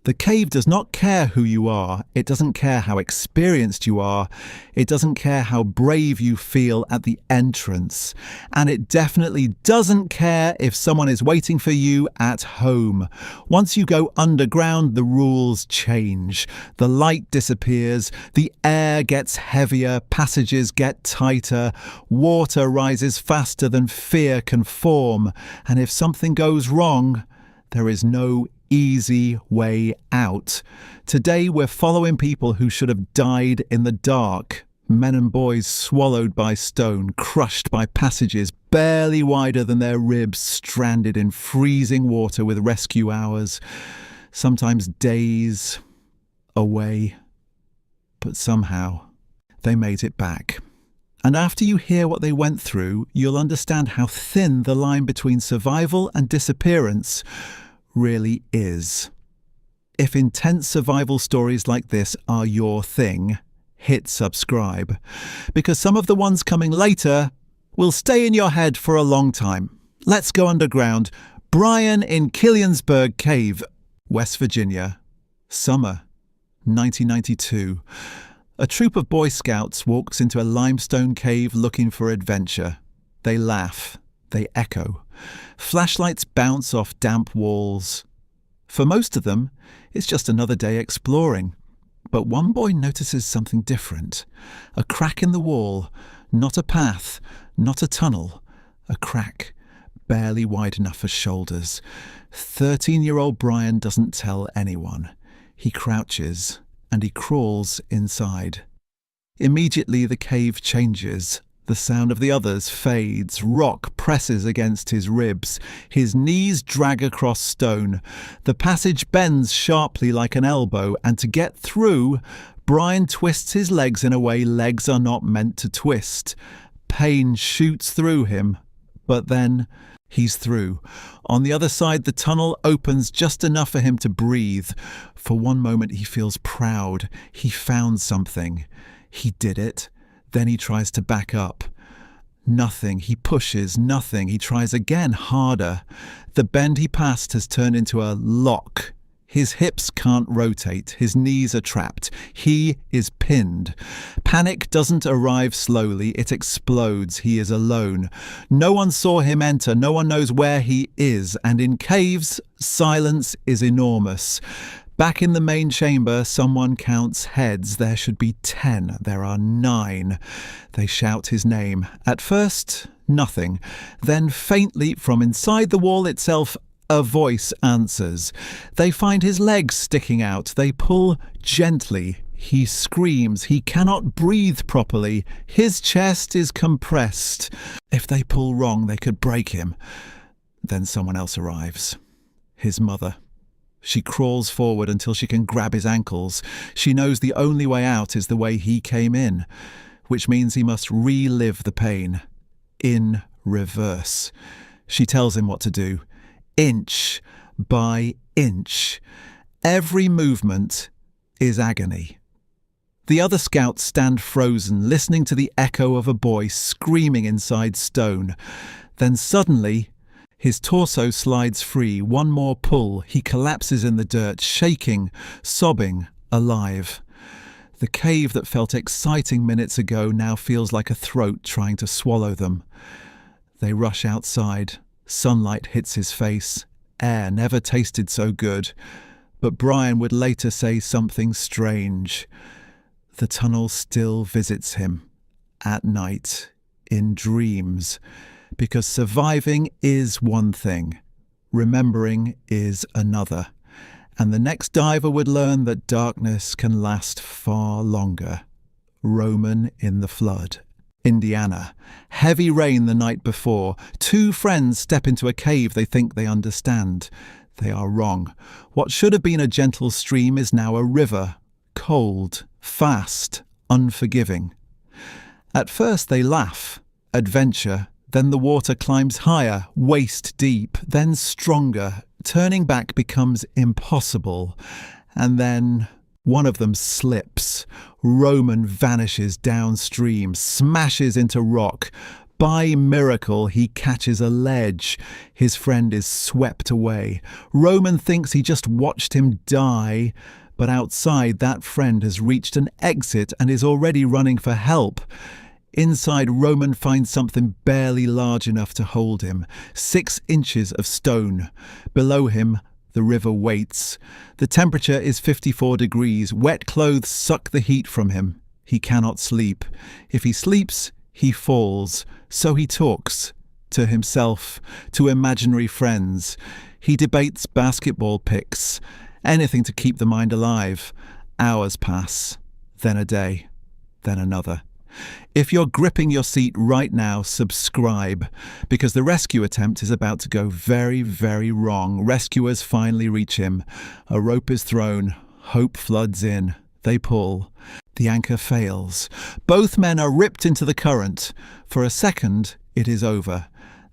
The cave does not care who you are. It doesn't care how experienced you are. It doesn't care how brave you feel at the entrance. And it definitely doesn't care if someone is waiting for you at home. Once you go underground, the rules change. The light disappears. The air gets heavier. Passages get tighter. Water rises faster than fear can form. And if something goes wrong, there is no easy way out. Today we're following people who should have died in the dark. Men and boys swallowed by stone, crushed by passages barely wider than their ribs, stranded in freezing water with rescue hours, sometimes days away. But somehow they made it back. And after you hear what they went through, you'll understand how thin the line between survival and disappearance really is. If intense survival stories like this are your thing, hit subscribe, because some of the ones coming later will stay in your head for a long time. Let's go underground. Brian in Killiansburg Cave, West Virginia. Summer 1992. A troop of Boy Scouts walks into a limestone cave looking for adventure. They laugh. They echo. Flashlights bounce off damp walls. For most of them, it's just another day exploring. But one boy notices something different. A crack in the wall, not a path, not a tunnel. A crack, barely wide enough for shoulders. 13-year-old Brian doesn't tell anyone. He crouches and he crawls inside. Immediately the cave changes. The sound of the others fades. Rock presses against his ribs. His knees drag across stone. The passage bends sharply like an elbow, and to get through, Brian twists his legs in a way legs are not meant to twist. Pain shoots through him, but then he's through. On the other side, the tunnel opens just enough for him to breathe. For one moment, he feels proud. He found something. He did it. Then he tries to back up. Nothing. He pushes. Nothing. He tries again, harder. The bend he passed has turned into a lock. His hips can't rotate. His knees are trapped. He is pinned. Panic doesn't arrive slowly. It explodes. He is alone. No one saw him enter. No one knows where he is. And in caves, silence is enormous. Back in the main chamber, someone counts heads. There should be 10. There are 9. They shout his name. At first, nothing. Then faintly, from inside the wall itself, a voice answers. They find his legs sticking out. They pull gently. He screams. He cannot breathe properly. His chest is compressed. If they pull wrong, they could break him. Then someone else arrives. His mother. She crawls forward until she can grab his ankles. She knows the only way out is the way he came in, which means he must relive the pain in reverse. She tells him what to do, inch by inch. Every movement is agony. The other scouts stand frozen, listening to the echo of a boy screaming inside stone. Then suddenly, his torso slides free. One more pull. He collapses in the dirt, shaking, sobbing, alive. The cave that felt exciting minutes ago now feels like a throat trying to swallow them. They rush outside. Sunlight hits his face. Air never tasted so good. But Brian would later say something strange. The tunnel still visits him. At night. In dreams. Because surviving is one thing, remembering is another. And the next diver would learn that darkness can last far longer. Roman in the flood. Indiana. Heavy rain the night before. 2 friends step into a cave they think they understand. They are wrong. What should have been a gentle stream is now a river. Cold, fast, unforgiving. At first they laugh. Adventure. Then the water climbs higher, waist deep, then stronger. Turning back becomes impossible. And then one of them slips. Roman vanishes downstream, smashes into rock. By miracle, he catches a ledge. His friend is swept away. Roman thinks he just watched him die, but outside, that friend has reached an exit and is already running for help. Inside, Roman finds something barely large enough to hold him. 6 inches of stone. Below him, the river waits. The temperature is 54 degrees. Wet clothes suck the heat from him. He cannot sleep. If he sleeps, he falls. So he talks. To himself, to imaginary friends. He debates basketball picks. Anything to keep the mind alive. Hours pass. Then a day. Then another. If you're gripping your seat right now, subscribe, because the rescue attempt is about to go very, very wrong. Rescuers finally reach him. A rope is thrown. Hope floods in. They pull. The anchor fails. Both men are ripped into the current. For a second, it is over.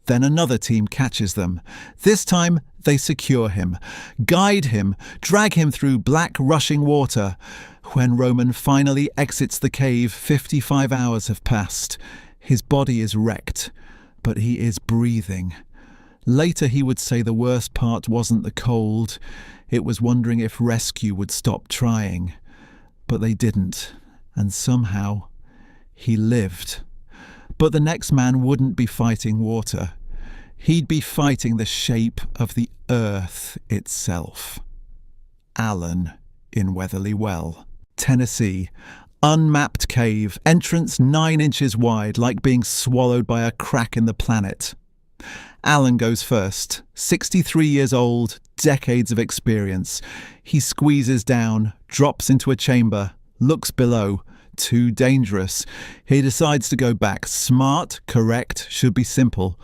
Then another team catches them. This time, they secure him, guide him, drag him through black rushing water. When Roman finally exits the cave, 55 hours have passed. His body is wrecked, but he is breathing. Later he would say the worst part wasn't the cold, it was wondering if rescue would stop trying. But they didn't, and somehow he lived. But the next man wouldn't be fighting water. He'd be fighting the shape of the earth itself. Alan in Weatherly Well, Tennessee. Unmapped cave, entrance 9 inches wide, like being swallowed by a crack in the planet. Alan goes first, 63 years old, decades of experience. He squeezes down, drops into a chamber, looks below. Too dangerous. He decides to go back. Smart, correct, should be simple.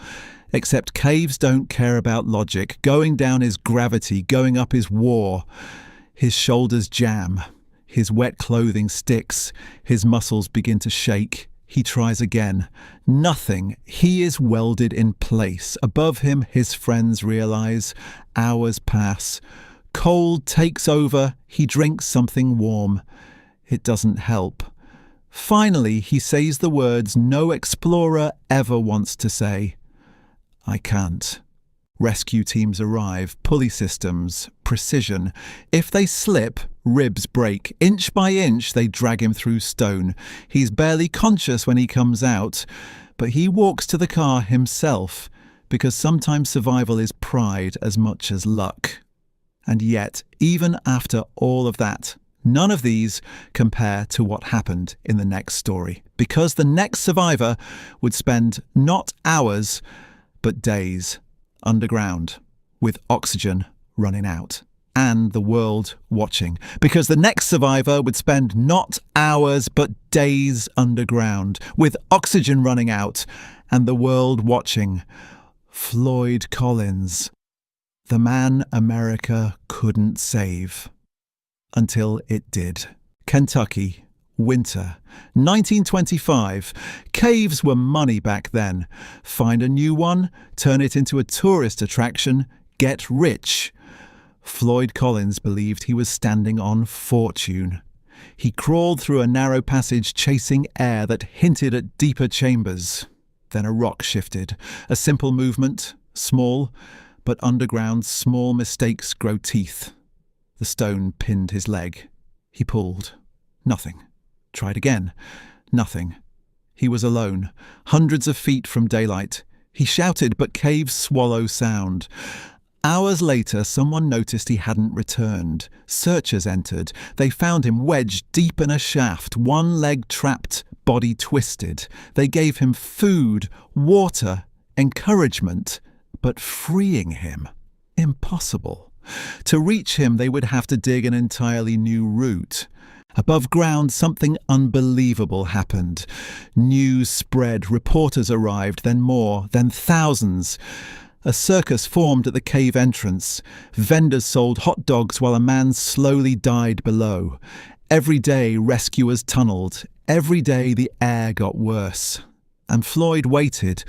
Except caves don't care about logic. Going down is gravity, going up is war. His shoulders jam. His wet clothing sticks. His muscles begin to shake. He tries again. Nothing. He is welded in place. Above him, his friends realize. Hours pass. Cold takes over. He drinks something warm. It doesn't help. Finally, he says the words no explorer ever wants to say. I can't. Rescue teams arrive, pulley systems, precision. If they slip, ribs break. Inch by inch, they drag him through stone. He's barely conscious when he comes out, but he walks to the car himself, because sometimes survival is pride as much as luck. And yet, even after all of that, none of these compare to what happened in the next story, because the next survivor would spend not hours, but days underground with oxygen running out and the world watching, because the next survivor would spend not hours, but days underground with oxygen running out and the world watching. Floyd Collins, the man America couldn't save. Until it did. Kentucky, winter, 1925. Caves were money back then. Find a new one, turn it into a tourist attraction, get rich. Floyd Collins believed he was standing on fortune. He crawled through a narrow passage chasing air that hinted at deeper chambers. Then a rock shifted. A simple movement, small, but underground small mistakes grow teeth. The stone pinned his leg. He pulled. Nothing. Tried again. Nothing. He was alone, hundreds of feet from daylight. He shouted, but caves swallow sound. Hours later, someone noticed he hadn't returned. Searchers entered. They found him wedged deep in a shaft, one leg trapped, body twisted. They gave him food, water, encouragement, but freeing him? Impossible. To reach him, they would have to dig an entirely new route. Above ground, something unbelievable happened. News spread, reporters arrived, then more, then thousands. A circus formed at the cave entrance. Vendors sold hot dogs while a man slowly died below. Every day, rescuers tunneled. Every day, the air got worse. And Floyd waited,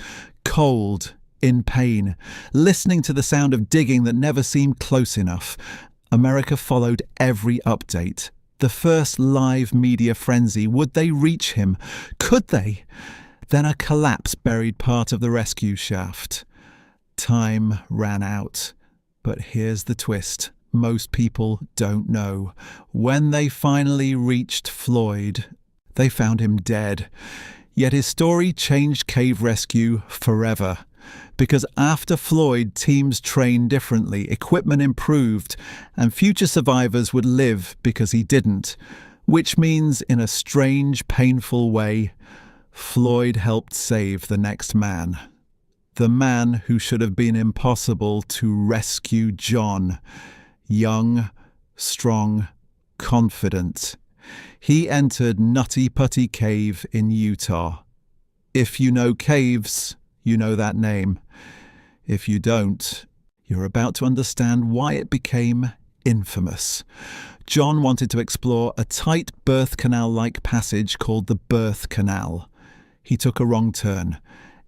cold, in pain, listening to the sound of digging that never seemed close enough. America followed every update. The first live media frenzy. Would they reach him? Could they? Then a collapse buried part of the rescue shaft. Time ran out. But here's the twist. Most people don't know. When they finally reached Floyd, they found him dead. Yet his story changed cave rescue forever. Because after Floyd, teams trained differently, equipment improved, and future survivors would live because he didn't. Which means, in a strange, painful way, Floyd helped save the next man. The man who should have been impossible to rescue John. Young, strong, confident. He entered Nutty Putty Cave in Utah. If you know caves, you know that name. If you don't, you're about to understand why it became infamous. John wanted to explore a tight birth canal-like passage called the Birth Canal. He took a wrong turn,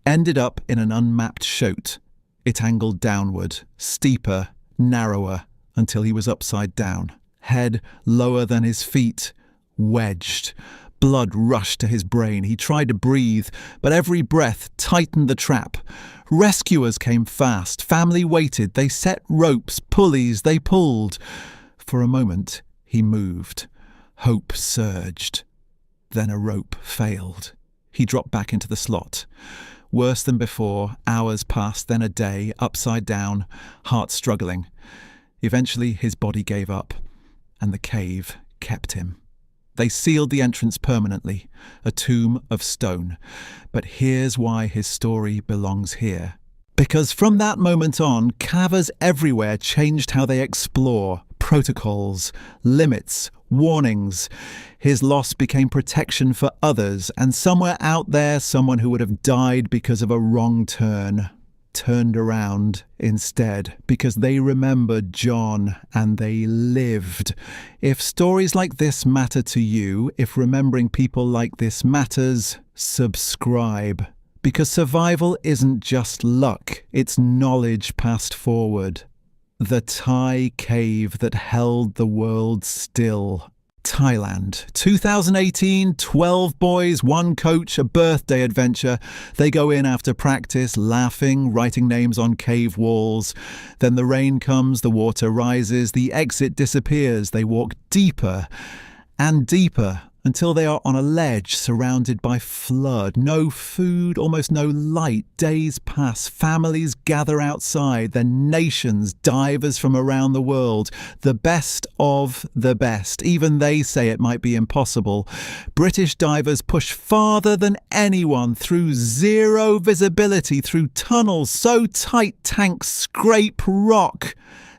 ended up in an unmapped chute. It angled downward, steeper, narrower, until he was upside down, head lower than his feet, wedged. Blood rushed to his brain. He tried to breathe, but every breath tightened the trap. Rescuers came fast. Family waited. They set ropes, pulleys. They pulled. For a moment, he moved. Hope surged. Then a rope failed. He dropped back into the slot. Worse than before, hours passed, then a day, upside down, heart struggling. Eventually, his body gave up, and the cave kept him. They sealed the entrance permanently, a tomb of stone. But here's why his story belongs here. Because from that moment on, cavers everywhere changed how they explore. Protocols, limits, warnings. His loss became protection for others, and somewhere out there, someone who would have died because of a wrong turn turned around instead, because they remembered John and they lived. If stories like this matter to you, if remembering people like this matters, subscribe. Because survival isn't just luck, it's knowledge passed forward. The Thai cave that held the world still. Thailand, 2018, 12 boys, 1 coach, a birthday adventure. They go in after practice, laughing, writing names on cave walls. Then the rain comes, the water rises, the exit disappears. They walk deeper and deeper until they are on a ledge surrounded by flood. No food, almost no light. Days pass, families gather outside, then nations, divers from around the world. The best of the best. Even they say it might be impossible. British divers push farther than anyone through zero visibility, through tunnels so tight tanks scrape rock.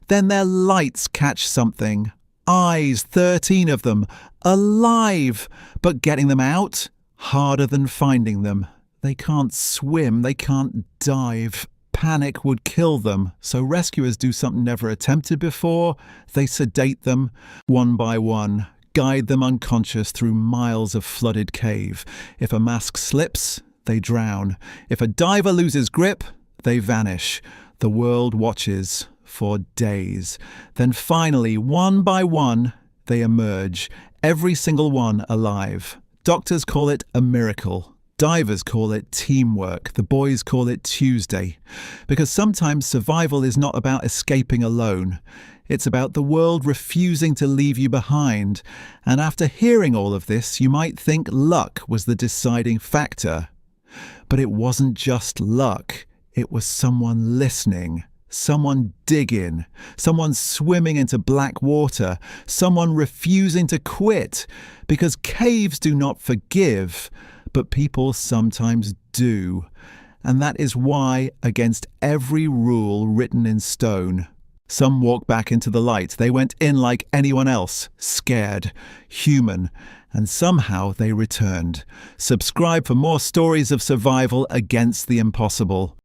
Then their lights catch something. Eyes, 13 of them, alive, but getting them out, harder than finding them. They can't swim, they can't dive. Panic would kill them, so rescuers do something never attempted before. They sedate them, one by one, guide them unconscious through miles of flooded cave. If a mask slips, they drown. If a diver loses grip, they vanish. The world watches for days. Then finally, one by one, they emerge, every single one alive. Doctors call it a miracle. Divers call it teamwork. The boys call it Tuesday. Because sometimes survival is not about escaping alone. It's about the world refusing to leave you behind. And after hearing all of this, you might think luck was the deciding factor. But it wasn't just luck. It was someone listening. Someone digging, someone swimming into black water, someone refusing to quit, because caves do not forgive, but people sometimes do. And that is why, against every rule written in stone, some walked back into the light. They went in like anyone else, scared, human, and somehow they returned. Subscribe for more stories of survival against the impossible.